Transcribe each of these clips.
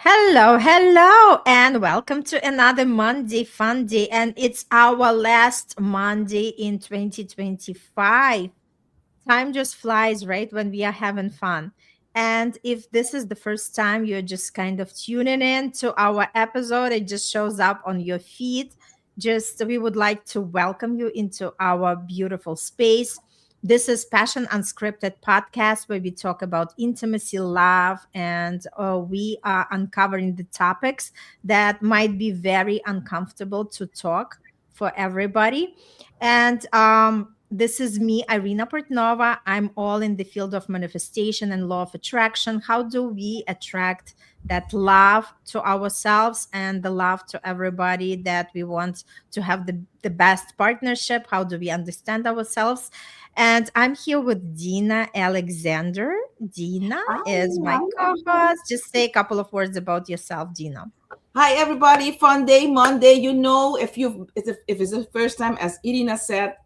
Hello, hello, and welcome to another Monday Fun Day. And it's our last Monday in 2025. Time just flies, right? When we are having fun. And if this is the first time you're just kind of tuning in to our episode, it just shows up on your feed. Just we would like to welcome you into our beautiful space. This is Passion Unscripted podcast where we talk about intimacy, love, and we are uncovering the topics that might be very uncomfortable to talk for everybody. And this is me, Irina Portnova. I'm all in the field of manifestation and law of attraction. How do we attract that love to ourselves and the love to everybody that we want to have the best partnership? How do we understand ourselves? And I'm here with Dina Alexander. Dina Hi, is my hi, everybody. co-host. Just say a couple of words about yourself, Dina. Hi, everybody. Fun day, Monday. If it's the first time, as Irina said,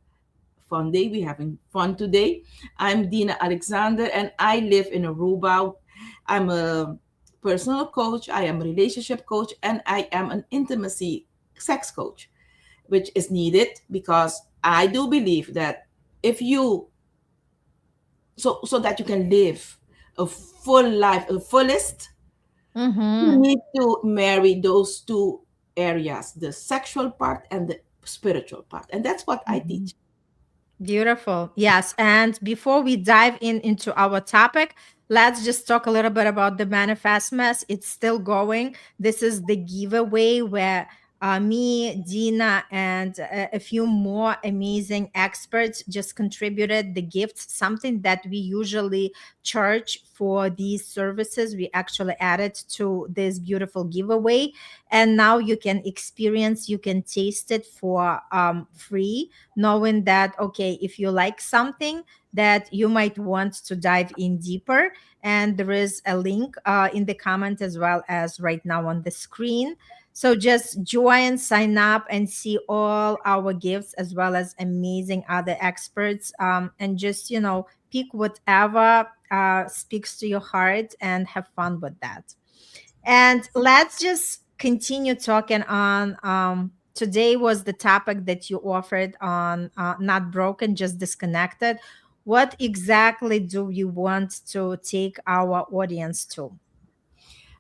fun day. We having fun today. I'm Dina Alexander, and I live in Aruba. I'm a personal coach. I am a relationship coach, and I am an intimacy sex coach, which is needed because I do believe that if you so that you can live a full life, a fullest. You Mm-hmm. need to marry those two areas, the sexual part and the spiritual part. And that's what I teach. Beautiful. Yes. And before we dive into our topic, let's just talk a little bit about the manifest mess. It's still going. This is the giveaway where me, Dina, and a few more amazing experts just contributed the gifts, something that we usually charge for these services. We actually added to this beautiful giveaway. And now you can experience, you can taste it for free, knowing that okay, if you like something that you might want to dive in deeper, and there is a link in the comment as well as right now on the screen. So just join, sign up, and see all our gifts as well as amazing other experts, and just pick whatever speaks to your heart and have fun with that. And let's just continue talking on. Today was the topic that you offered on not broken, just disconnected. What exactly do you want to take our audience to?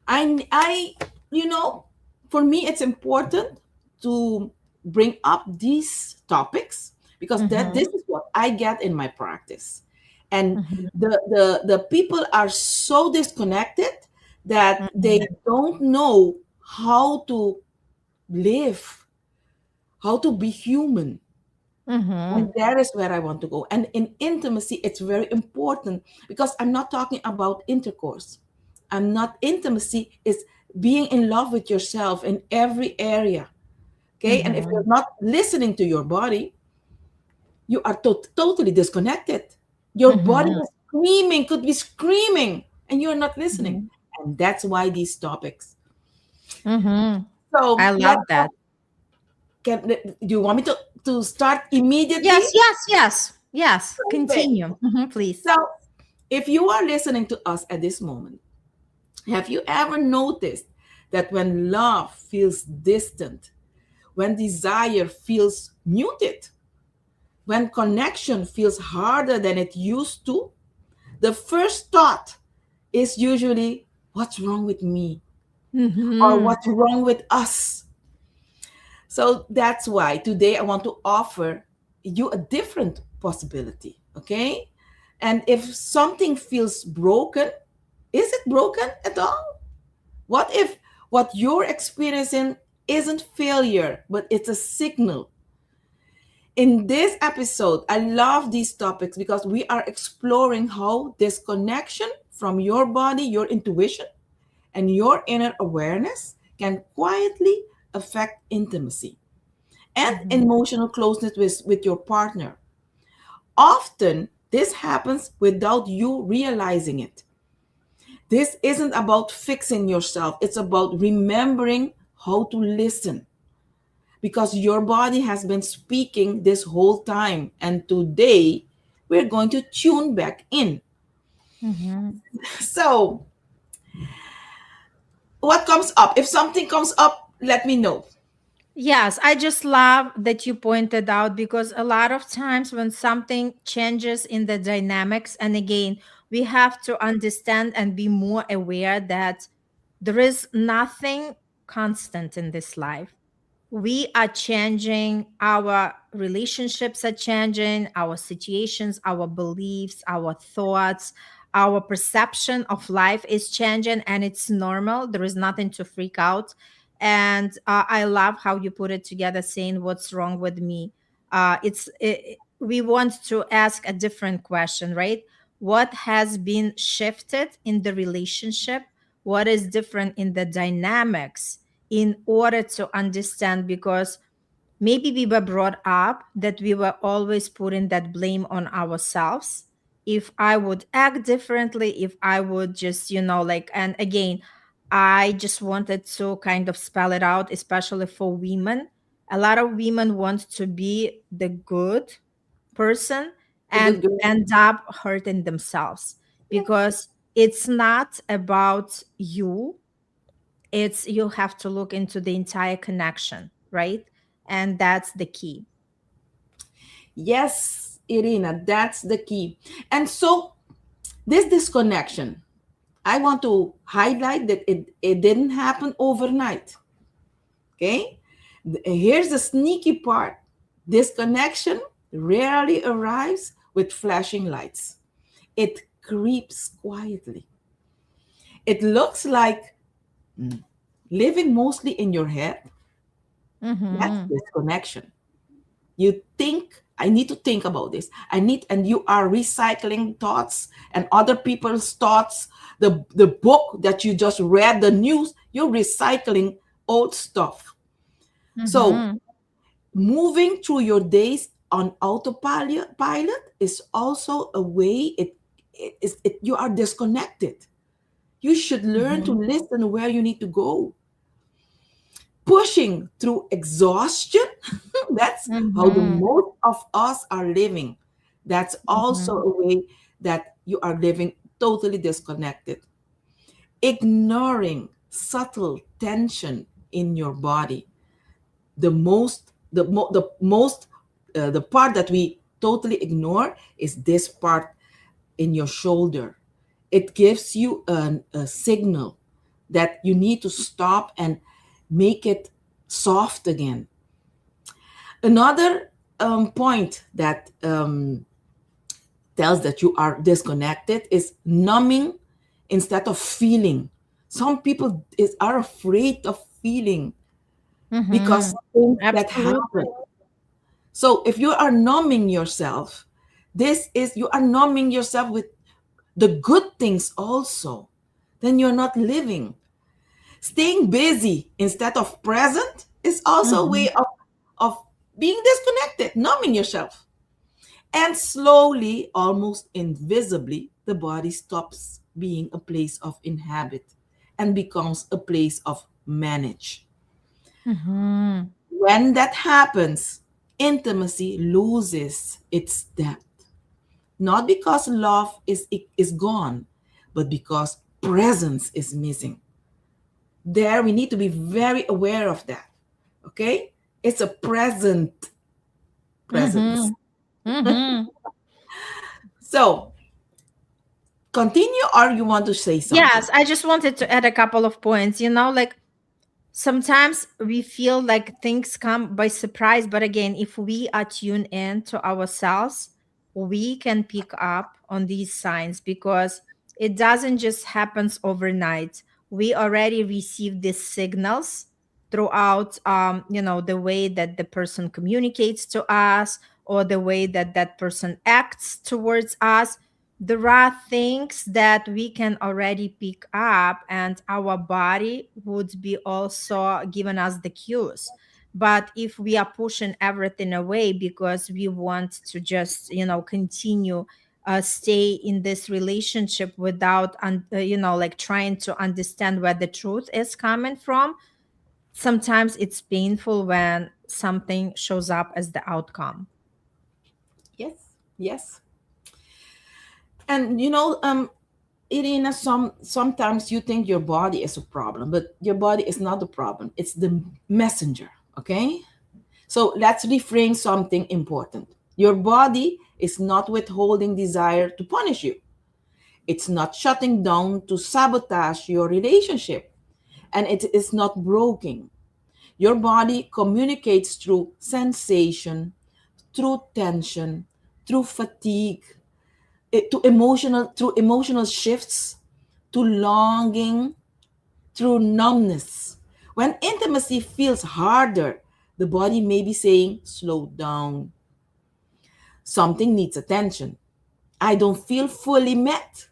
I you know, for me it's important to bring up these topics because that Mm-hmm, this is what I get in my practice. And mm-hmm, the people are so disconnected that mm-hmm, they don't know how to live, how to be human. mm-hmm, And that is where I want to go. And in intimacy, it's very important because I'm not talking about intercourse. I'm not intimacy is being in love with yourself in every area. Okay. And if mm-hmm, you're not listening to your body, you are totally disconnected. Your body mm-hmm, is screaming, could be screaming, and you're not listening. mm-hmm, And that's why these topics. mm-hmm. I So love that. do you want me to start immediately? Yes, yes, yes, yes. Perfect. Continue, please. So if you are listening to us at this moment, have you ever noticed that when love feels distant, when desire feels muted, when connection feels harder than it used to, the first thought is usually, what's wrong with me? Or Mm-hmm, what's wrong with us? So that's why today I want to offer you a different possibility. Okay. And if something feels broken, is it broken at all? What if what you're experiencing isn't failure, but it's a signal? In this episode, I love these topics because we are exploring how this connection from your body, your intuition, and your inner awareness can quietly affect intimacy and mm-hmm, emotional closeness with your partner. Often, this happens without you realizing it. This isn't about fixing yourself, it's about remembering how to listen because your body has been speaking this whole time. And today, we're going to tune back in. mm-hmm, So, What comes up? If something comes up, let me know. Yes, I just love that you pointed out because a lot of times when something changes in the dynamics, and again, we have to understand and be more aware that there is nothing constant in this life. We are changing, our relationships are changing, our situations, our beliefs, our thoughts, our perception of life is changing, and it's normal. There is nothing to freak out. And I love how you put it together, saying what's wrong with me. We want to ask a different question, right? What has been shifted in the relationship? What is different in the dynamics, in order to understand? Because maybe we were brought up that we were always putting that blame on ourselves. If I would act differently, if I would just, like, and again, I just wanted to kind of spell it out, especially for women. A lot of women want to be the good person The and good girl. end up hurting themselves, because it's not about you. It's, you have to look into the entire connection, right? And that's the key. Yes, Irina, that's the key. And so, this disconnection, I want to highlight that it didn't happen overnight. Okay? Here's the sneaky part: disconnection rarely arrives with flashing lights, it creeps quietly. It looks like living mostly in your head. That's Mm-hmm. disconnection. You think, I need to think about this. And you are recycling thoughts and other people's thoughts. The book that you just read, the news, you're recycling old stuff. So Mm-hmm. moving through your days on autopilot is also a way you are disconnected. You should learn to Mm-hmm. listen where you need to go. Pushing through exhaustion, that's how the Mm-hmm. most of us are living. That's also Mm-hmm. a way that you are living totally disconnected. Ignoring subtle tension in your body. The part that we totally ignore is this part in your shoulder. It gives you a signal that you need to stop and make it soft again. Another point that tells that you are disconnected is numbing instead of feeling. Some people are afraid of feeling Mm-hmm. because things that Absolutely. happen. So if you are numbing yourself, you are numbing yourself with the good things also. Then you're not living. Staying busy instead of present is also a Mm-hmm. way of being disconnected, numbing yourself. And slowly, almost invisibly, the body stops being a place of inhabit and becomes a place of manage. Mm-hmm. When that happens, intimacy loses its depth. Not because love is gone, but because presence is missing. There, we need to be very aware of that. Okay? It's a presence. Mm-hmm. Mm-hmm. So, continue, or you want to say something? Yes, I just wanted to add a couple of points. Like, sometimes we feel like things come by surprise, but again, if we are tuned in to ourselves, we can pick up on these signs, because it doesn't just happens overnight. We already receive these signals throughout, the way that the person communicates to us, or the way that that person acts towards us. There are things that we can already pick up, and our body would be also giving us the cues. But if we are pushing everything away because we want to just, continue, stay in this relationship without, like, trying to understand where the truth is coming from, sometimes it's painful when something shows up as the outcome. Yes, yes. And Irina, sometimes you think your body is a problem, but your body is not the problem. It's the messenger. Okay? So let's reframe something important. Your body is not withholding desire to punish you. It's not shutting down to sabotage your relationship. And it is not broken. Your body communicates through sensation, through tension, through fatigue, through emotional shifts, to longing, through numbness. When intimacy feels harder, the body may be saying, slow down. Something needs attention. I don't feel fully met.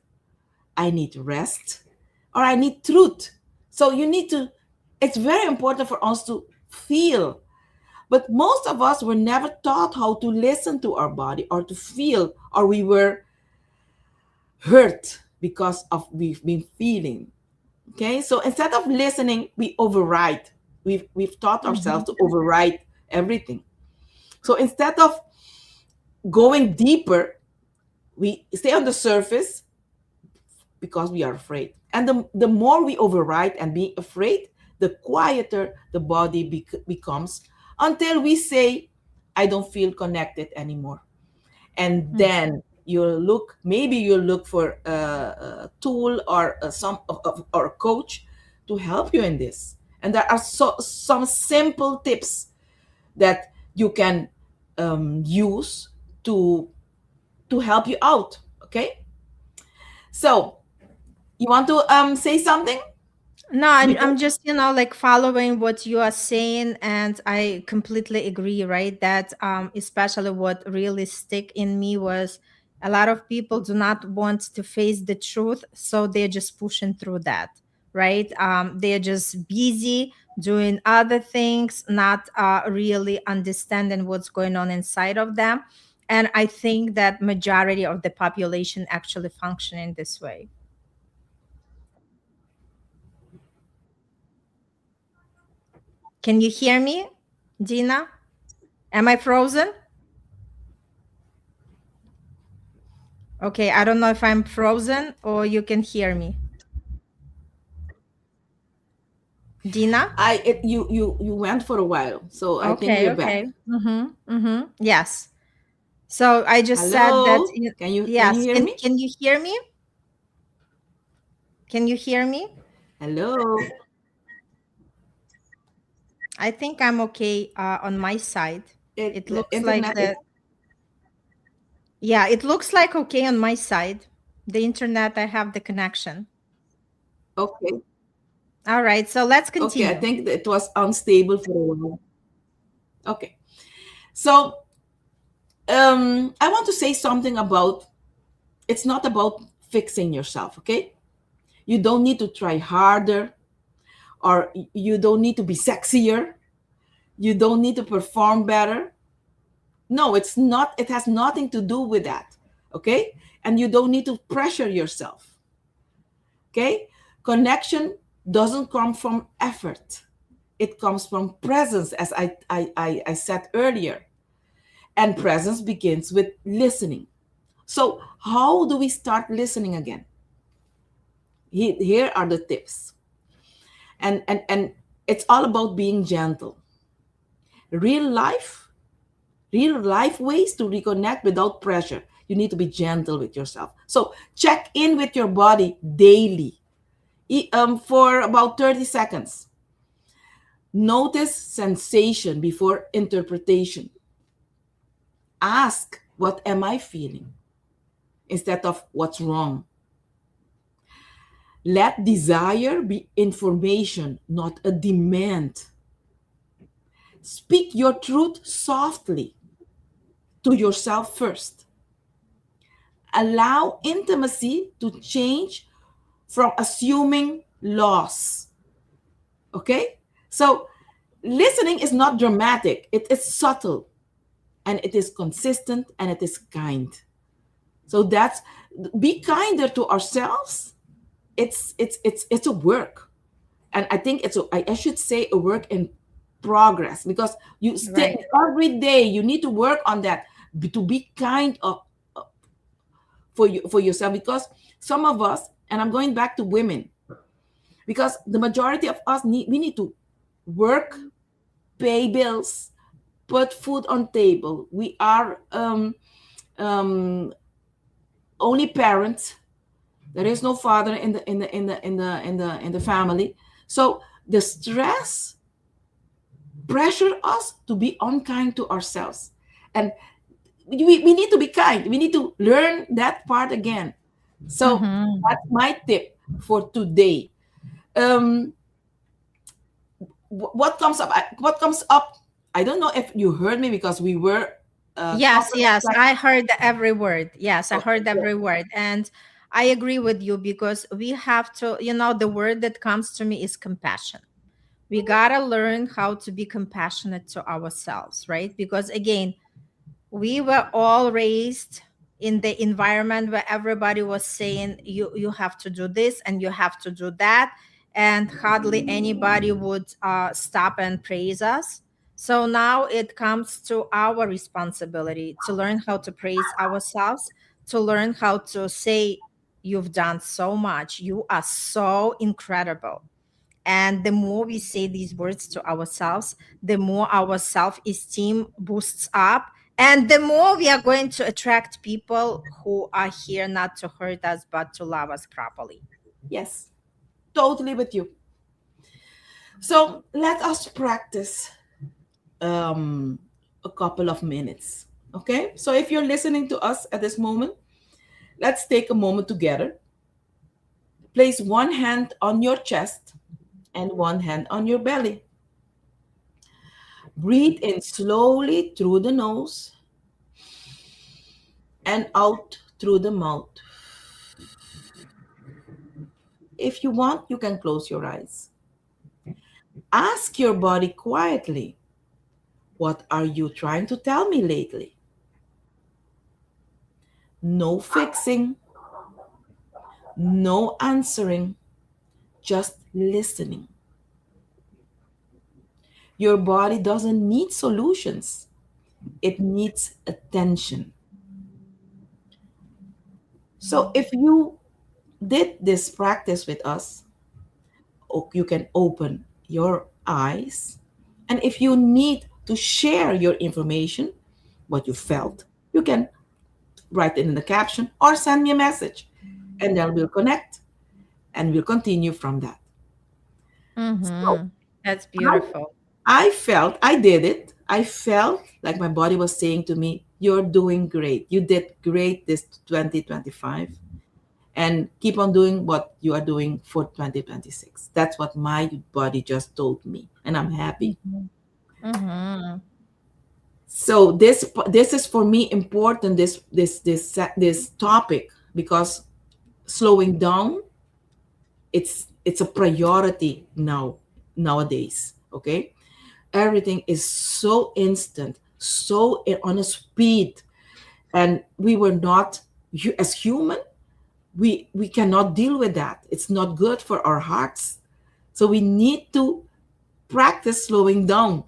I need rest or I need truth. So you need to, it's very important for us to feel. But most of us were never taught how to listen to our body or to feel, or we were hurt because of we've been feeling. Okay, so instead of listening, we override. We've taught ourselves Mhm. to override everything. So instead of going deeper, we stay on the surface because we are afraid. And the more we override and be afraid, the quieter the body becomes, until we say, I don't feel connected anymore. And Mhm. then you'll look for a tool or or a coach to help you in this. And there are some simple tips that you can use to help you out. Okay, so you want to say something No, I'm before? just, like following what you are saying, and I completely agree, right? That especially what really stick in me was a lot of people do not want to face the truth, so they're just pushing through that, right? They're just busy doing other things, not really understanding what's going on inside of them. And I think that majority of the population actually function in this way. Can you hear me, Dina? Am I frozen? Okay, I don't know if I'm frozen or you can hear me. Dina? You went for a while, so I think Okay, we're back. okay. Mm-hmm. Mm-hmm. Yes. So I just said that Hello, can you yes. hear Can me? can you hear me? Can you hear me? Hello. I think I'm okay on my side. It The looks like internet is that. Yeah, it looks like okay on my side. The internet, I have the connection. okay. All right, so let's Okay, I continue. think that it was unstable for a while. Okay, so I want to say something about, it's not about fixing yourself. Okay, you don't need to try harder, or you don't need to be sexier. You don't need to perform better. No, it's not. It has nothing to do with that. Okay, and you don't need to pressure yourself. Okay, connection doesn't come from effort. It comes from presence, as I said earlier. And presence begins with listening. So, how do we start listening again? Here are the tips. And it's all about being gentle. Real life, real life ways to reconnect without pressure. You need to be gentle with yourself. So, check in with your body daily, for about 30 seconds. Notice sensation before interpretation. Ask, what am I feeling? Instead of what's wrong. Let desire be information, not a demand. Speak your truth softly to yourself first. Allow intimacy to change from assuming loss. Okay? So, listening is not dramatic, it is subtle, and it is consistent, and it is kind. So, that's, be kinder to ourselves. It's a work, and I think I should say a work in progress, because you still, Right. every day you need to work on that, to be kind of for you, for yourself, because some of us, And I'm going back to women because the majority of us need to work, pay bills, put food on table. We are um, only parents. There is no father in the family. So the stress pressure us to be unkind to ourselves, and we need to be kind. We need to learn that part again. So Mm-hmm. that's my tip for today. um what comes up, I don't know if you heard me because we were Yes, couple of yes, I seconds. heard every word. Yes, I Okay, heard every word. And I agree with you because we have to, the word that comes to me is compassion. We got to learn how to be compassionate to ourselves, right? Because again, we were all raised in the environment where everybody was saying you have to do this and you have to do that, and hardly anybody would stop and praise us. So now it comes to our responsibility to learn how to praise ourselves, to learn how to say, you've done so much, you are so incredible. And the more we say these words to ourselves, the more our self esteem boosts up. And the more we are going to attract people who are here not to hurt us, but to love us properly. yes, totally with you. So let us practice um a couple of minutes. Okay, so if you're listening to us at this moment, let's take a moment together. Place one hand on your chest and one hand on your belly. Breathe in slowly through the nose and out through the mouth. If you want, you can close your eyes. Ask your body quietly, what are you trying to tell me lately? No fixing, no answering, just listening. Your body doesn't need solutions, it needs attention. So if you did this practice with us, you can open your eyes. And if you need to share your information, what you felt, you can write it in the caption or send me a message. And then we'll connect and we'll continue from that. So Mm-hmm. That's I, beautiful. I felt, I did it. I felt like my body was saying to me, you're doing great. You did great this 2025. And keep on doing what you are doing for 2026. That's what my body just told me. And I'm happy. Mhm. Mhm. So this is for me important, this topic, because slowing down, it's a priority nowadays. Okay, everything is so instant, so on a speed, and we were not, as human, we cannot deal with that. It's not good for our hearts. So we need to practice slowing down.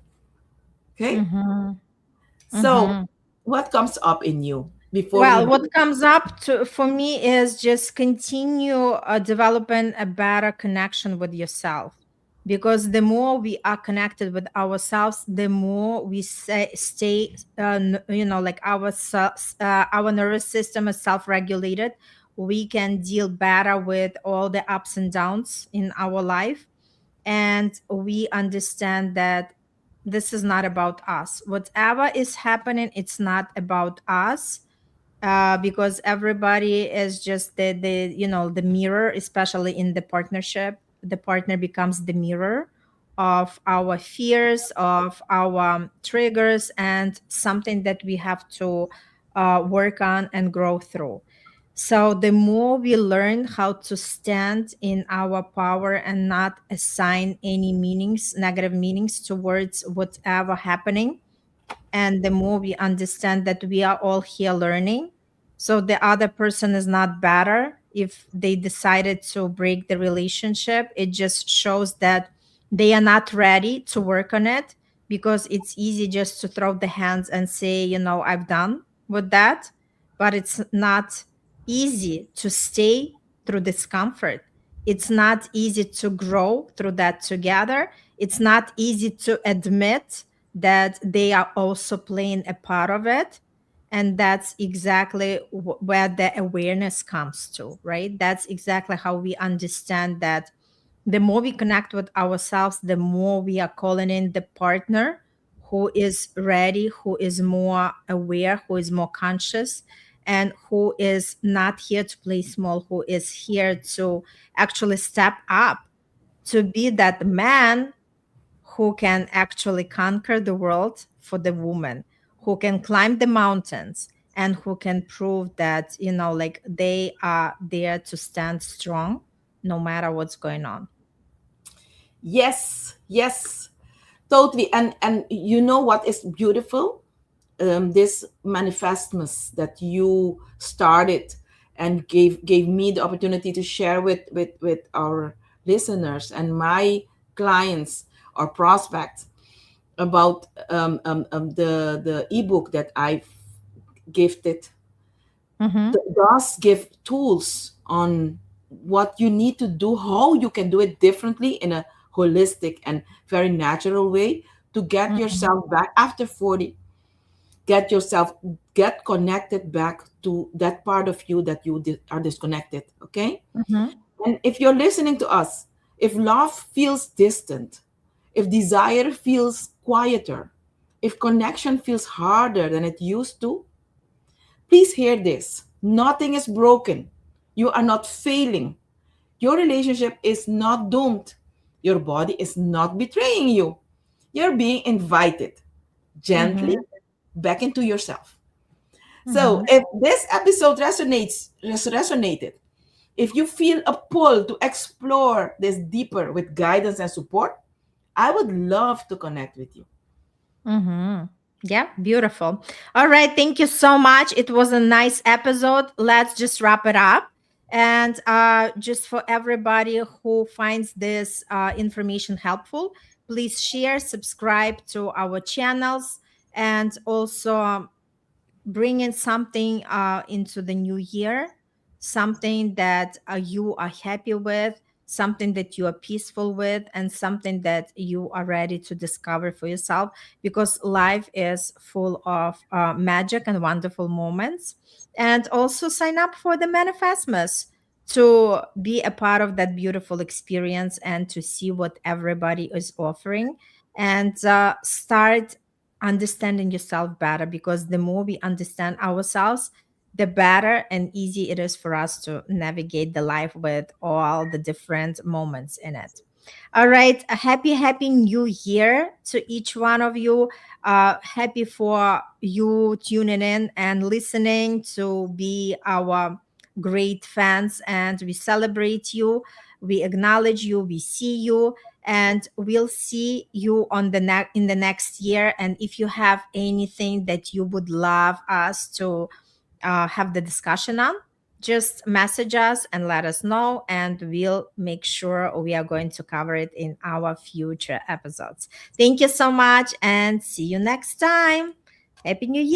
Okay, Mhm. so Mhm. what comes up in you before we Well, do? what comes up to for me is just continue developing a better connection with yourself, because the more we are connected with ourselves, the more we stay, like our nervous system is self-regulated. We can deal better with all the ups and downs in our life, and we understand that this is not about us. Whatever is happening, it's not about us, because everybody is just the mirror, especially in the partnership. The partner becomes the mirror of our fears, of our triggers, and something that we have to work on and grow through. So the more we learn how to stand in our power and not assign any meanings, negative meanings towards whatever happening, and the more we understand that we are all here learning, so the other person is not better if they decided to break the relationship. It just shows that they are not ready to work on it, because it's easy just to throw the hands and say, I've done with that. But it's not easy to stay through discomfort. It's not easy to grow through that together. It's not easy to admit that they are also playing a part of it. And that's exactly where the awareness comes to, right? That's exactly how we understand that the more we connect with ourselves, the more we are calling in the partner who is ready, who is more aware, who is more conscious, and who is not here to play small, who is here to actually step up to be that man who can actually conquer the world for the woman, who can climb the mountains, and who can prove that, like they are there to stand strong no matter what's going on. Yes, yes, totally. And you know what is beautiful? This manifestmas that you started and gave me the opportunity to share with our listeners and my clients or prospects about the ebook that I've gifted, Mm-hmm. does give tools on what you need to do, how you can do it differently in a holistic and very natural way to get Mm-hmm. yourself back after 40, get yourself, get connected back to that part of you that you are disconnected. Okay. Mm-hmm. And if you're listening to us, if love feels distant, if desire feels quieter, if connection feels harder than it used to, please hear this. Nothing is broken. You are not failing. Your relationship is not doomed. Your body is not betraying you. You're being invited gently Mm-hmm. back into yourself. So, Mm-hmm. if this episode resonated, if you feel a pull to explore this deeper with guidance and support, I would love to connect with you. Mm-hmm. Yeah, beautiful. All right, thank you so much. It was a nice episode. Let's just wrap it up. And just for everybody who finds this information helpful, please share, subscribe to our channels, and also bring in something into the new year, something that you are happy with, something that you are peaceful with, and something that you are ready to discover for yourself, because life is full of magic and wonderful moments. And also sign up for the Manifestmas to be a part of that beautiful experience and to see what everybody is offering, and start understanding yourself better, because the more we understand ourselves, the better and easy it is for us to navigate the life with all the different moments in it. All right, a happy new year to each one of you. Happy for you tuning in and listening to be our great fans, and we celebrate you, we acknowledge you, we see you, and we'll see you on the in the next year. And if you have anything that you would love us to have the discussion on, just message us and let us know, and we'll make sure we are going to cover it in our future episodes. Thank you so much, and see you next time. Happy New Year.